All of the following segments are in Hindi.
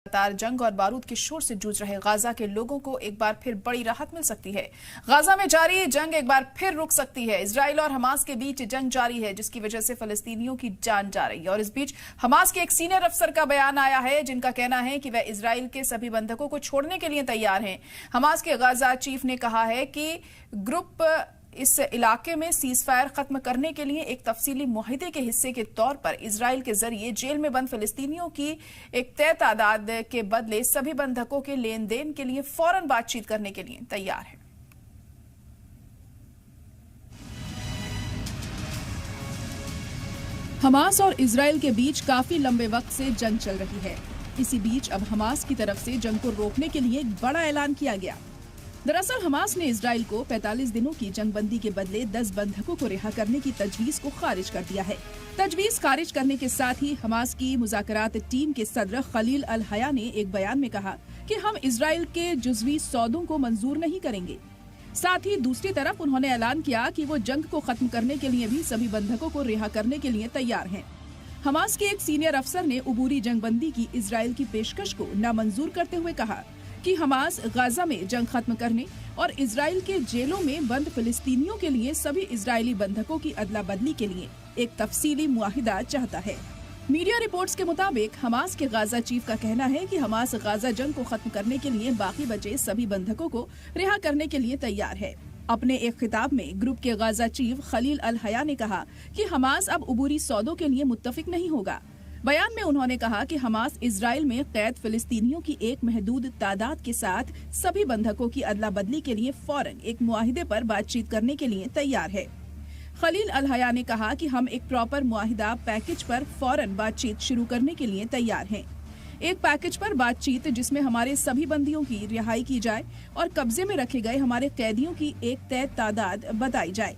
लगातार जंग और बारूद के शोर से जूझ रहे गाजा के लोगों को एक बार फिर बड़ी राहत मिल सकती है। गाजा में जारी जंग एक बार फिर रुक सकती है। इजराइल और हमास के बीच जंग जारी है, जिसकी वजह से फलस्तीनियों की जान जा रही है। और इस बीच हमास के एक सीनियर अफसर का बयान आया है, जिनका कहना है कि वह इजराइल के सभी बंधकों को छोड़ने के लिए तैयार हैं। हमास के गाजा चीफ ने कहा है कि ग्रुप इस इलाके में सीजफायर खत्म करने के लिए एक तफसीली मुआहिदे के हिस्से के तौर पर इजराइल के जरिए जेल में बंद फिलिस्तीनियों की एक तय तादाद के बदले सभी बंधकों के लेन देन के लिए फौरन बातचीत करने के लिए तैयार है। हमास और इजराइल के बीच काफी लंबे वक्त से जंग चल रही है। इसी बीच अब हमास की तरफ से जंग को रोकने के लिए एक बड़ा ऐलान किया गया। दरअसल हमास ने इजराइल को 45 दिनों की जंगबंदी के बदले 10 बंधकों को रिहा करने की तजवीज को खारिज कर दिया है। तजवीज खारिज करने के साथ ही हमास की मुज़ाकरात टीम के सदर खलील अल हया ने एक बयान में कहा कि हम इजराइल के जुज़वी सौदों को मंजूर नहीं करेंगे। साथ ही दूसरी तरफ उन्होंने ऐलान किया कि वो जंग को खत्म करने के लिए भी सभी बंधकों को रिहा करने के लिए तैयार हैं। हमास के एक सीनियर अफसर ने उबूरी जंगबंदी की इजराइल की पेशकश को नामंजूर करते हुए कहा कि हमास गाजा में जंग खत्म करने और इजराइल के जेलों में बंद फिलिस्तीनियों के लिए सभी इजरायली बंधकों की अदला बदली के लिए एक तफसीली मुआहिदा चाहता है। मीडिया रिपोर्ट्स के मुताबिक हमास के गाजा चीफ का कहना है कि हमास गाजा जंग को खत्म करने के लिए बाकी बचे सभी बंधकों को रिहा करने के लिए तैयार है। अपने एक खिताब में ग्रुप के गाजा चीफ खलील अल हया ने कहा कि हमास अब उबूरी सौदों के लिए मुत्तफिक नहीं होगा। बयान में उन्होंने कहा कि हमास इजराइल में कैद फिलिस्तीनियों की एक महदूद तादाद के साथ सभी बंधकों की अदला बदली के लिए फौरन एक मुआहिदे पर बातचीत करने के लिए तैयार है। खलील अल हया ने कहा कि हम एक प्रॉपर मुआहिदा पैकेज पर फौरन बातचीत शुरू करने के लिए तैयार हैं। एक पैकेज पर बातचीत जिसमें हमारे सभी बंदियों की रिहाई की जाए और कब्जे में रखे गए हमारे कैदियों की एक तय तादाद बताई जाए।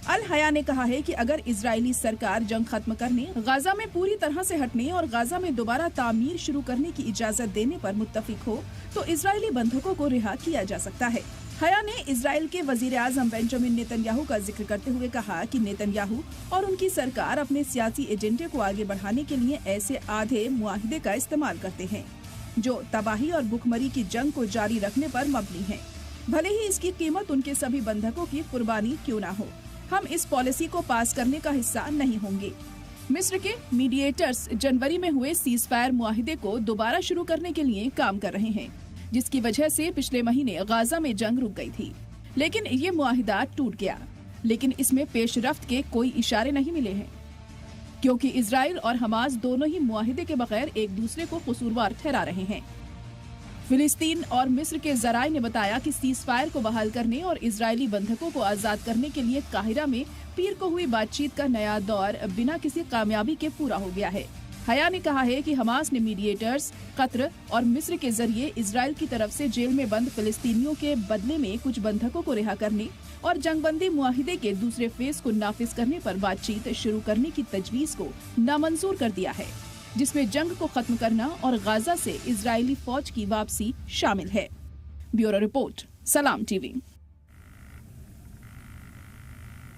अल हया ने कहा है कि अगर इजरायली सरकार जंग खत्म करने, गाजा में पूरी तरह से हटने और गाजा में दोबारा तामीर शुरू करने की इजाजत देने पर मुत्तफिक हो तो इजरायली बंधकों को रिहा किया जा सकता है। हया ने इजराइल के वजीर आजम बेंजामिन नेतन्याहू का जिक्र करते हुए कहा कि नेतन्याहू और उनकी सरकार अपने सियासी एजेंडे को आगे बढ़ाने के लिए ऐसे आधे मुआहिदे का इस्तेमाल करते हैं जो तबाही और भुखमरी की जंग को जारी रखने पर मबनी है, भले ही इसकी कीमत उनके सभी बंधकों की कुर्बानी क्यों न हो। हम इस पॉलिसी को पास करने का हिस्सा नहीं होंगे। मिस्र के मीडिएटर्स जनवरी में हुए सीजफायर मुआहिदे को दोबारा शुरू करने के लिए काम कर रहे हैं, जिसकी वजह से पिछले महीने गाजा में जंग रुक गई थी। लेकिन ये मुआहिदा टूट गया, लेकिन इसमें पेशरफ्त के कोई इशारे नहीं मिले हैं, क्योंकि इजराइल और हमास दोनों ही मुआहिदे के बगैर एक दूसरे को कसूरवार ठहरा रहे हैं। फिलिस्तीन और मिस्र के जराये ने बताया कि सीजफायर को बहाल करने और इजरायली बंधकों को आजाद करने के लिए काहिरा में पीर को हुई बातचीत का नया दौर बिना किसी कामयाबी के पूरा हो गया है। हया ने कहा है कि हमास ने मीडिएटर्स, कतर और मिस्र के जरिए इजराइल की तरफ से जेल में बंद फिलिस्तीनियों के बदले में कुछ बंधकों को रिहा करने और जंगबंदी मुआहिदे के दूसरे फेज को नाफिज करने पर बातचीत शुरू करने की तजवीज को नामंजूर कर दिया है, जिसमें जंग को खत्म करना और गाजा से इजरायली फौज की वापसी शामिल है। ब्यूरो रिपोर्ट, सलाम टीवी।